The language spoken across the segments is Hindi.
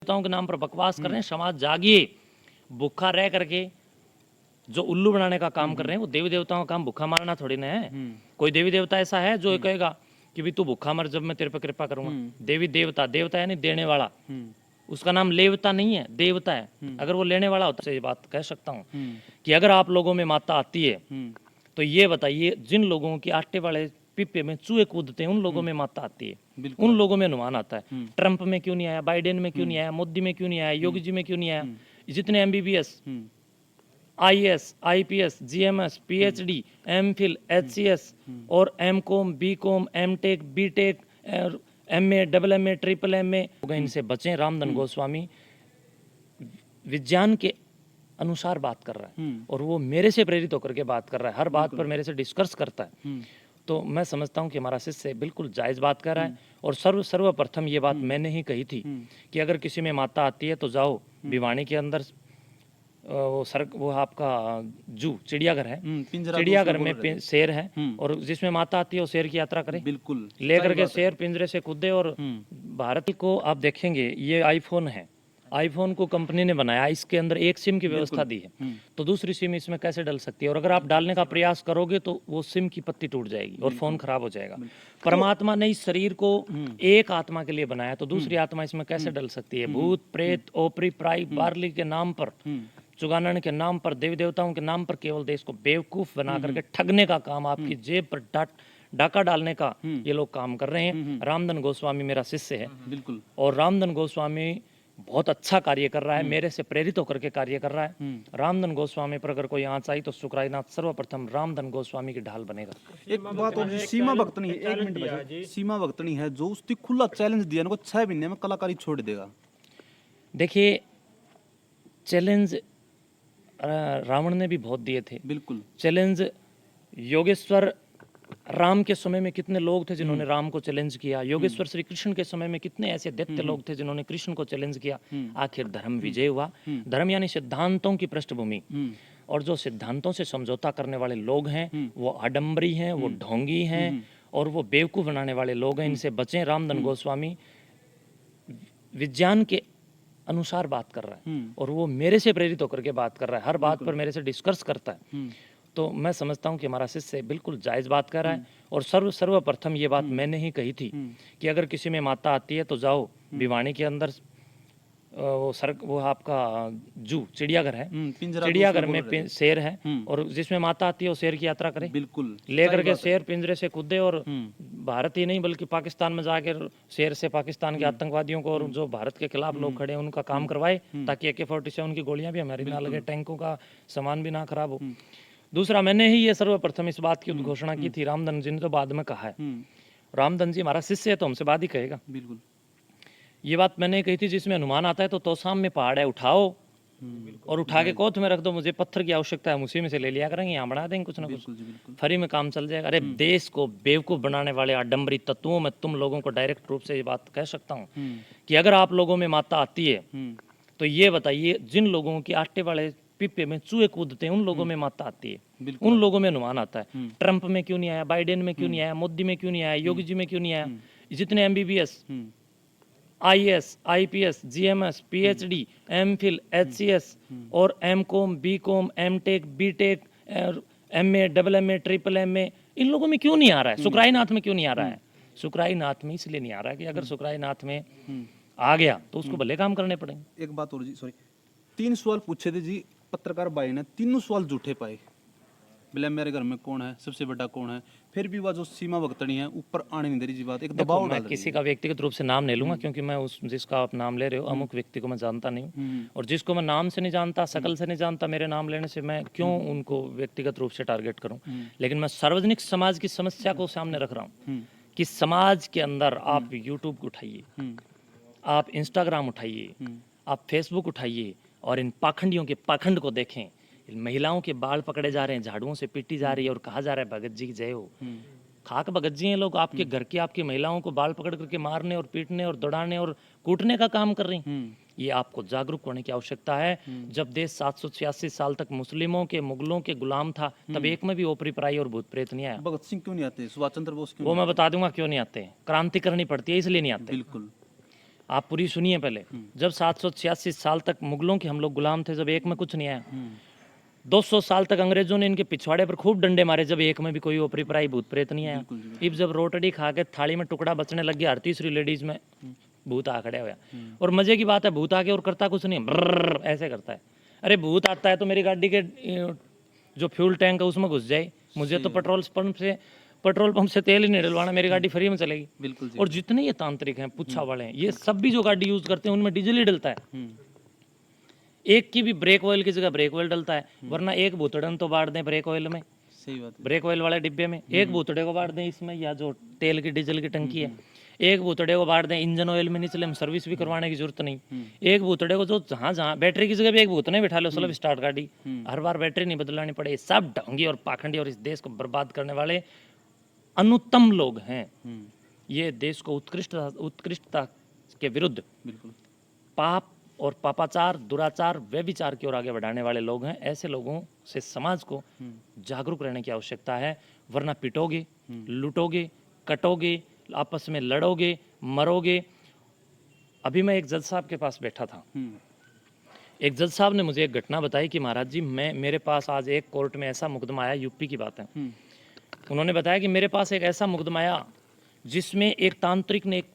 देवताओं के नाम पर बकवास कर रहे हैं। समाज जागिए, भूखा रह करके जो उल्लू बनाने का काम कर रहे हैं वो देवी देवताओं का काम भूखा मारना थोड़ी ना है। कोई देवी देवता ऐसा है जो कहेगा कि भी तू भूखा मर जब मैं तेरे पे कृपा करूंगा। देवी देवता, देवता है नहीं देने वाला, उसका नाम लेवता नहीं है, देवता है। अगर वो लेने वाला होता तो ये बात कह सकता हूँ कि अगर आप लोगों में माता आती है तो ये बताइए जिन लोगों की आटे वाले पिप्पे में चूहे कूदते हैं उन लोगों में माता आती है, उन लोगों में हनुमान आता है। ट्रंप में क्यों नहीं आया, बाइडेन में क्यों नहीं आया, मोदी में क्यों नहीं आया, योगी जी में क्यों नहीं आया। जितने MBBS, IAS, IPS, GMS, PhD, MPhil, HCS और MCom, BCom, MTech, BTech, MA, double MA, triple MA, इनसे बचें। रामधन गोस्वामी विज्ञान के अनुसार बात कर रहा है और वो मेरे से प्रेरित होकर के बात कर रहा है, हर बात पर मेरे से डिस्कस करता है। तो मैं समझता हूँ कि हमारा शिष्य बिल्कुल जायज़ बात कर रहा है। और सर्वप्रथम ये बात मैंने ही कही थी कि अगर किसी में माता आती है तो जाओ भिवानी के अंदर वो आपका जू चिड़ियाघर है, चिड़ियाघर में शेर है और जिसमें माता आती है वो शेर की यात्रा करे, बिल्कुल लेकर के शेर पिंजरे से कूदे। और भारत को आप देखेंगे ये आईफोन है, आईफोन को कंपनी ने बनाया, इसके अंदर एक सिम की व्यवस्था दी है, तो दूसरी सिम इसमें कैसे डल सकती है। और अगर आप डालने का प्रयास करोगे तो वो सिम की पत्ती टूट जाएगी और फोन खराब हो जाएगा। परमात्मा ने इस शरीर को एक आत्मा के लिए बनाया तो दूसरी आत्मा इसमें कैसे डल सकती है। भूत प्रेत ओपरी प्राई बार्ली के नाम पर, चुगानन के नाम पर, देवी देवताओं के नाम पर केवल देश को बेवकूफ बना करके ठगने का काम, आपकी जेब पर डाका डालने का ये लोग काम कर रहे हैं। रामधन गोस्वामी मेरा शिष्य है, बिल्कुल, और रामधन गोस्वामी बहुत अच्छा कार्य कर रहा है, मेरे से प्रेरित होकर के कार्य कर रहा है। रामधन गोस्वामी पर अगर कोई आंच आई तो शुक्राईनाथ सर्वप्रथम रामधन गोस्वामी की ढाल बनेगा। एक बात और, सीमा भक्तनी है, एक मिनट बचा, सीमा भक्तनी है जो उसने खुला चैलेंज दिया ना, 6 महीने में कलाकारी छोड़ देगा। देखिए चैलेंज रावण ने भी बहुत दिए थे, बिल्कुल चैलेंज। योगेश्वर राम के समय में कितने लोग थे जिन्होंने राम को चैलेंज किया, योगेश्वर श्री कृष्ण के समय में कितने ऐसे दैत्य लोग थे जिन्होंने कृष्ण को चैलेंज किया। आखिर धर्म विजय हुआ। धर्म यानी सिद्धांतों की पृष्ठभूमि, और जो सिद्धांतों से समझौता करने वाले लोग हैं वो आडंबरी हैं, वो ढोंगी हैं और वो बेवकूफ बनाने वाले लोग हैं। इनसे बचें। रामधन गोस्वामी विज्ञान के अनुसार बात कर रहा है और वो मेरे से प्रेरित होकर के बात कर रहा है, हर बात पर मेरे से डिस्कस करता है। तो मैं समझता हूँ कि हमारा शिष्य बिल्कुल जायज़ बात कर रहा है। और सर्वप्रथम ये बात मैंने ही कही थी कि अगर किसी में माता आती है तो जाओ भिवानी के अंदर वो आपका जू चिड़ियाघर है, चिड़ियाघर में शेर है और जिसमें माता आती है वो शेर की यात्रा करे, बिल्कुल लेकर के शेर पिंजरे से कूदे। और भारत ही नहीं बल्कि पाकिस्तान में जाकर शेर से पाकिस्तान के आतंकवादियों को और जो भारत के खिलाफ लोग खड़े हैं उनका काम करवाए, ताकि AK-47 की गोलियां भी हमारी ना लगे, टैंकों का सामान भी ना खराब हो। दूसरा, मैंने ही ये सर्वप्रथम इस बात की उद्घोषणा की थी, रामधन जी ने तो बाद में कहा है। रामधन जी हमारा शिष्य है तो हमसे बात ही कहेगा, बिल्कुल। ये बात मैंने कही थी जिसमें हनुमान आता है तो तोसाम में पहाड़ है, उठाओ और उठा के कोथ में रख दो, मुझे पत्थर की आवश्यकता है, हम उसी में से ले लिया करेंगे, यहाँ बना देंगे कुछ ना कुछ, फ्री में काम चल जाएगा। अरे देश को बेवकूफ बनाने वाले आडंबरी तत्वों में तुम लोगों को डायरेक्ट रूप से ये बात कह सकता हूँ कि अगर आप लोगों में माता आती है तो ये बताइए जिन लोगों की आटे वाले पिप्पे में चूहे कूदते हैं उन लोगों में माता आती है, उन लोगों में हनुमान आता है। ट्रंप में क्यों नहीं आया, बाइडेन में क्यों नहीं आया, मोदी में क्यों नहीं आया, योगी जी में क्यों नहीं आया। जितने MBBS, IAS, IPS, GMS, PhD, MPhil, HCS और MCom, BCom, MTech, BTech, MA, double MA, triple MA, इन लोगों में क्यों नहीं आ रहा है। सुकराईनाथ में क्यों नहीं आ रहा है। सुकराईनाथ में इसलिए नहीं आ रहा है कि अगर सुकराईनाथ में आ गया तो उसको भले काम करने पड़ेंगे। एक बात और जी, सॉरी, 3 सवाल पूछे थे जी पत्रकार भाई ने, तीनों सवाल झूठे पाए। बोले मेरे घर में कौन है, सबसे बड़ा कौन है, फिर भी वह जो सीमा भक्तनी है ऊपर आने नहीं दे रही जी बात, एक दबाव डाल रही है। किसी का व्यक्तिगत रूप से नाम नहीं लूंगा क्योंकि मैं उस जिसका आप नाम ले रहे हो अमुक व्यक्ति को मैं जानता नहीं हूँ, और जिसको मैं नाम से नहीं जानता, शकल से नहीं जानता, मेरे नाम लेने से मैं क्यों उनको व्यक्तिगत रूप से टारगेट करूँ। लेकिन मैं सार्वजनिक समाज की समस्या को सामने रख रहा हूँ कि समाज के अंदर आप यूट्यूब को उठाइए, आप इंस्टाग्राम उठाइए, आप फेसबुक उठाइए और इन पाखंडियों के पाखंड को देखें। महिलाओं के बाल पकड़े जा रहे हैं, झाड़ुओं से पीटी जा रही है और कहा जा रहा है भगत जी की जय हो। खाक भगत जी हैं लोग, आपके घर की आपकी महिलाओं को बाल पकड़ करके मारने और पीटने और दौड़ाने और कूटने का काम कर रही हैं। ये आपको जागरूक होने की आवश्यकता है। जब देश 786 साल तक मुस्लिमों के, मुगलों के गुलाम था, तब एक में भी ओपरी पराई और भूत प्रेत नहीं आया। भगत सिंह क्यों नहीं आते, सुभाष चंद्र बोस क्यों? वो मैं बता दूंगा क्यों नहीं आते। क्रांति करनी पड़ती है इसलिए नहीं आते। बिल्कुल। आप पूरी सुनिए पहले। जब 786 साल तक मुगलों के हम लोग गुलाम थे, जब एक में कुछ नहीं आया। 200 साल तक अंग्रेजों ने इनके पिछवाड़े पर खूब डंडे मारे, जब एक में भी कोई ओपरी पराई भूत प्रेत नहीं आया। अब जब रोटड़ी खा के थाली में टुकड़ा बचने लग गया हर तीसरी लेडीज में भूत आ खड़े हुआ। और मजे की बात है, भूत आके और करता कुछ नहीं, ब्रर ऐसे करता है। अरे भूत आता है तो मेरी गाड़ी के जो फ्यूल टैंक है उसमें घुस जाए, मुझे तो पेट्रोल पंप से तेल ही नहीं डलवाना, मेरी गाड़ी फ्री में चलेगी। बिल्कुल और जितने ये तांत्रिक हैं, पुच्छा वाले हैं, ये सब भी जो गाड़ी यूज करते हैं उनमें डीजल ही डलता है। एक की भी ब्रेक ऑयल की जगह ब्रेक ऑयल डलता है, वरना एक भूतड़न तो बांट दें ब्रेक ऑयल में, सही बात है। ब्रेक ऑयल वाले डिब्बे में, एक भूतड़े को बांट दें इसमें, या जो तेल की डीजल की टंकी है, एक भूतड़े को बांट दें इंजन ऑयल में, नहीं चले हम सर्विस भी करवाने की जरूरत नहीं। एक भूतड़े को जो जहाँ जहाँ बैटरी की जगह भी एक भूतने बिठा लो, स्लो स्टार्ट गाड़ी, हर बार बैटरी नहीं बदलानी पड़े। सब ढोंगी और पाखंडी और इस देश को बर्बाद करने वाले अनुत्तम लोग हैं। ये देश को उत्कृष्टता के विरुद्ध बिल्कुल पाप और पापाचार, दुराचार, व्यभिचार की ओर आगे बढ़ाने वाले लोग हैं। ऐसे लोगों से समाज को जागरूक रहने की आवश्यकता है, वरना पिटोगे, लूटोगे, कटोगे, आपस में लड़ोगे, मरोगे। अभी मैं एक जज साहब के पास बैठा था, एक जज साहब ने मुझे एक घटना बताई कि महाराज जी, मेरे पास आज एक कोर्ट में ऐसा मुकदमा आया, यूपी की बात है। उन्होंने बताया कि मेरे पास एक ऐसा मुकदमा आया जिसमें एक तांत्रिक ने एक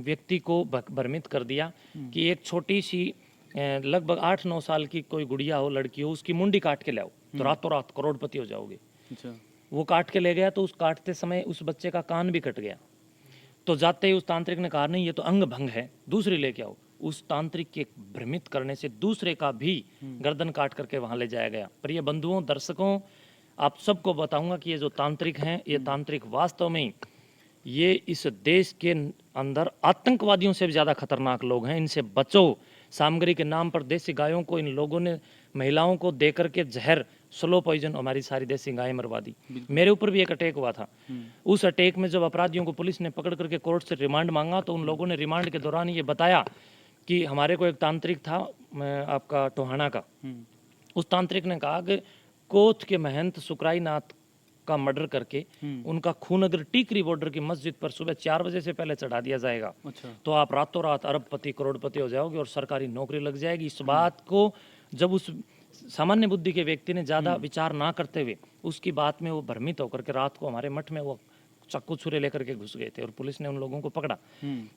व्यक्ति को भ्रमित कर दिया कि एक छोटी सी लगभग 8-9 साल की कोई गुड़िया हो, लड़की हो, उसकी मुंडी काट के लाओ तो रातों रात करोड़पति हो जाओगे। अच्छा। वो काट के ले गया तो उस काटते समय उस बच्चे का कान भी कट गया। तो जाते ही उस तांत्रिक ने कहा नहीं ये तो अंग भंग है, दूसरी लेके आओ। उस तांत्रिक के भ्रमित करने से दूसरे का भी गर्दन काट करके वहां ले जाया गया। प्रिय बंधुओं, दर्शकों, आप सबको बताऊंगा कि ये जो तांत्रिक हैं, ये तांत्रिक वास्तव में ये इस देश के अंदर आतंकवादियों से भी ज्यादा खतरनाक लोग हैं। इनसे बचो। सामग्री के नाम पर देसी गायों को इन लोगों ने, महिलाओं को दे करके जहर, स्लो पॉइजन, हमारी सारी देसी गायें मरवा दी। मेरे ऊपर भी एक अटैक हुआ था। उस अटैक में जब अपराधियों को पुलिस ने पकड़ करके कोर्ट से रिमांड मांगा तो उन लोगों ने रिमांड के दौरान ये बताया कि हमारे को एक तांत्रिक था आपका टोहाना का, उस तांत्रिक ने कहा कि कोथ के महंत सुकराई नाथ का मर्डर करके उनका खून अगर टीकरी बॉर्डर की मस्जिद पर सुबह 4 बजे से पहले चढ़ा दिया जाएगा, अच्छा। तो आप रातों रात अरबपति करोड़पति हो जाओगे और सरकारी नौकरी लग जाएगी। इस बात को जब उस सामान्य बुद्धि के व्यक्ति ने ज्यादा विचार ना करते हुए उसकी बात में वो भ्रमित होकर के रात को हमारे मठ में वो चाकू छुरे लेकर के घुस गए थे और पुलिस ने उन लोगों को पकड़ा।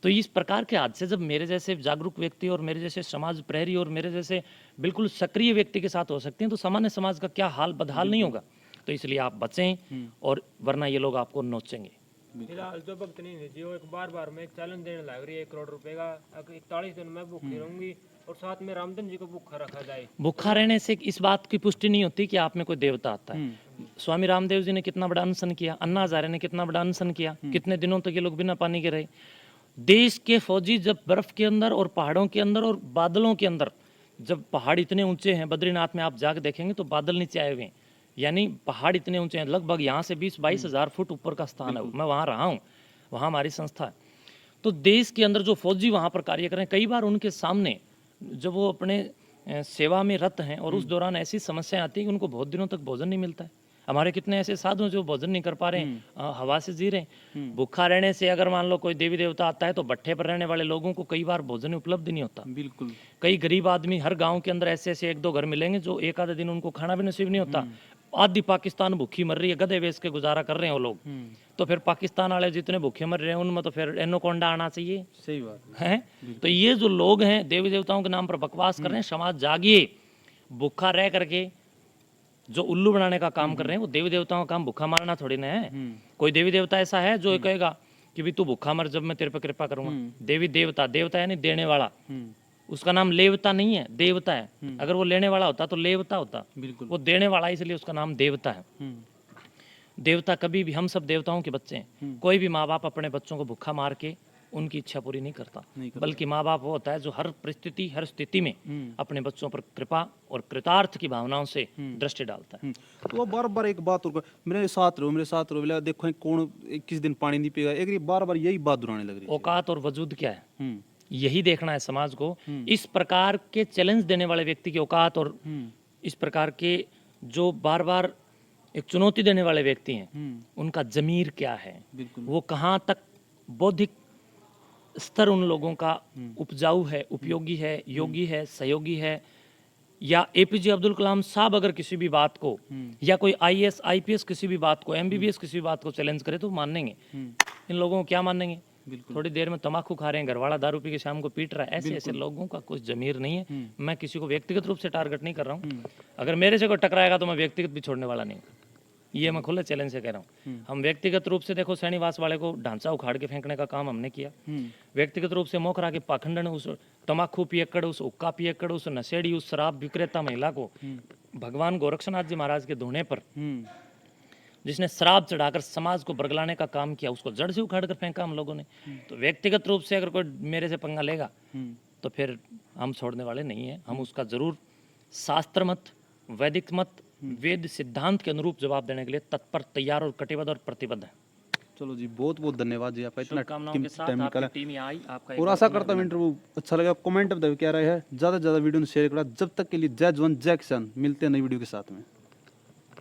तो इस प्रकार के हादसे जब मेरे जैसे जागरूक व्यक्ति और मेरे जैसे समाज प्रहरी और मेरे जैसे बिल्कुल सक्रिय व्यक्ति के साथ हो सकते हैं, तो सामान्य समाज का क्या हाल बदहाल नहीं होगा। तो इसलिए आप बचें, और वरना ये लोग आपको नोचेंगे। फिलहाल जो भक्त नहीं है जी, वो एक बार में एक चैलेंज देने लग रही है 1 करोड़ रुपए का, 41 दिन में भूखी रहूंगी और साथ में रामधन जी को भूखा रखा जाए। भूखा रहने से इस बात की पुष्टि नहीं होती कि आप में कोई देवता आता है। स्वामी रामदेव जी ने कितना बड़ा अनशन किया, अन्ना हजारे ने कितना बड़ा अनशन किया, कितने दिनों तक ये लोग बिना पानी के रहे। देश के फौजी जब बर्फ के अंदर और पहाड़ों के अंदर और बादलों के अंदर, जब पहाड़ इतने ऊंचे हैं, बद्रीनाथ में आप जाकर देखेंगे तो बादल नीचे आए हुए हैं, यानी पहाड़ इतने ऊंचे हैं, लगभग यहाँ से 20-22 हजार फुट ऊपर का स्थान है। मैं वहाँ रहा हूँ, वहाँ हमारी संस्था है। तो देश के अंदर जो फौजी वहाँ पर कार्य कर रहे हैं, कई बार उनके सामने जब वो अपने सेवा में रत हैं और उस दौरान ऐसी समस्याएं आती है कि उनको बहुत दिनों तक भोजन नहीं मिलता है। हमारे कितने ऐसे साधु हैं जो भोजन नहीं कर पा रहे हैं, हवा से जी रहे हैं। भूखा रहने से अगर मान लो कोई देवी देवता आता है तो भट्ठे पर रहने वाले लोगों को कई बार भोजन उपलब्ध नहीं होता। बिल्कुल। कई गरीब आदमी हर गांव के अंदर ऐसे ऐसे 1-2 घर मिलेंगे जो एक आधे दिन उनको खाना भी नसीब नहीं होता। आधी पाकिस्तान भूखी मर रही है, गधे बेच के गुजारा कर रहे हैं वो लोग। तो फिर पाकिस्तान वाले जितने भूखे मर रहे हैं उनमें तो फिर एनोकोंडा आना चाहिए। सही बात है। तो ये जो लोग हैं देवी देवताओं के नाम पर बकवास कर रहे हैं, समाज जागिए। भूखा रह करके जो उल्लू बनाने का काम कर रहे हैं, वो देवी देवताओं का काम भूखा मारना थोड़ी ना है। कोई देवी देवता ऐसा है जो कहेगा कि भी तू भूखा मर, जब मैं तेरे पे कृपा करूंगा। देवी देवता, देवता यानी देने वाला, उसका नाम लेवता नहीं है, देवता है। अगर वो लेने वाला होता तो लेवता होता, बिल्कुल। वो देने वाला, इसलिए उसका नाम देवता है। देवता कभी भी, हम सब देवताओं के बच्चे हैं। कोई भी माँ बाप अपने बच्चों को भूखा मार के उनकी इच्छा पूरी नहीं करता, बल्कि माँ बाप वो होता है जो हर परिस्थिति, हर स्थिति में अपने बच्चों पर कृपा और कृतार्थ की भावनाओं से दृष्टि डालता है। तो वो बार बार एक बात और मेरे साथ रहो, मेरे साथ रहो, बोला देखो कौन किस दिन पानी नहीं पिएगा, एक बार बार यही बात दोहराने लग रही है। औकात और वजूद क्या है, यही देखना है समाज को। इस प्रकार के चैलेंज देने वाले व्यक्ति की औकात और इस प्रकार के जो बार बार एक चुनौती देने वाले व्यक्ति हैं, उनका जमीर क्या है, वो कहाँ तक बौद्धिक स्तर उन लोगों का उपजाऊ है, उपयोगी है, योगी है, सहयोगी है, या एपीजे अब्दुल कलाम साहब अगर किसी भी बात को, या कोई आईएएस आईपीएस किसी भी बात को, एमबीबीएस किसी भी बात को चैलेंज करे तो मानेंगे। इन लोगों को क्या मानेंगे? थोड़ी देर में तम्बाकू खा रहे हैं, घरवाला दारू पी के शाम को पीट रहा है, ऐसे ऐसे लोगों का कुछ जमीर नहीं है। मैं किसी को व्यक्तिगत रूप से टारगेट नहीं कर रहा हूँ। अगर मेरे से कोई टकराएगा तो मैं व्यक्तिगत भी छोड़ने वाला नहीं, ये मैं खुले चैलेंज से कह रहा हूँ। हम व्यक्तिगत रूप से देखो सैनीवास वाले को ढांचा उखाड़ के फेंकने का काम हमने किया। व्यक्तिगत रूप से मोखरा के पाखंडन, उस तम्बाकू पियक्कड़, उस हुक्का पियक्कड़, उस नशेड़ी, उस शराब विक्रेता महिला को भगवान गोरक्षनाथ जी महाराज के धोने पर जिसने शराब चढ़ाकर समाज को बरगलाने का काम किया, उसको जड़ से उखाड़ कर फेंका हम लोगों ने। तो व्यक्तिगत रूप से अगर कोई मेरे से पंगा लेगा तो फिर हम छोड़ने वाले नहीं है। हम उसका जरूर शास्त्र मत, वैदिक मत, वेद सिद्धांत के अनुरूप जवाब देने के लिए तत्पर, तैयार और कटिबद्ध और प्रतिबद्ध है। चलो जी, बहुत बहुत धन्यवाद जी, आपका इतना शुभकामनाओं के साथ टाइम आपकी निकाला। टीम यहाँ आई, आपका और आशा करता हूँ इंटरव्यू अच्छा लगा। कमेंट बताओ क्या रहा है, ज़्यादा से ज़्यादा वीडियो शेयर करा। जब तक के लिए जय जवान जय किसान, मिलते हैं नई वीडियो के साथ में।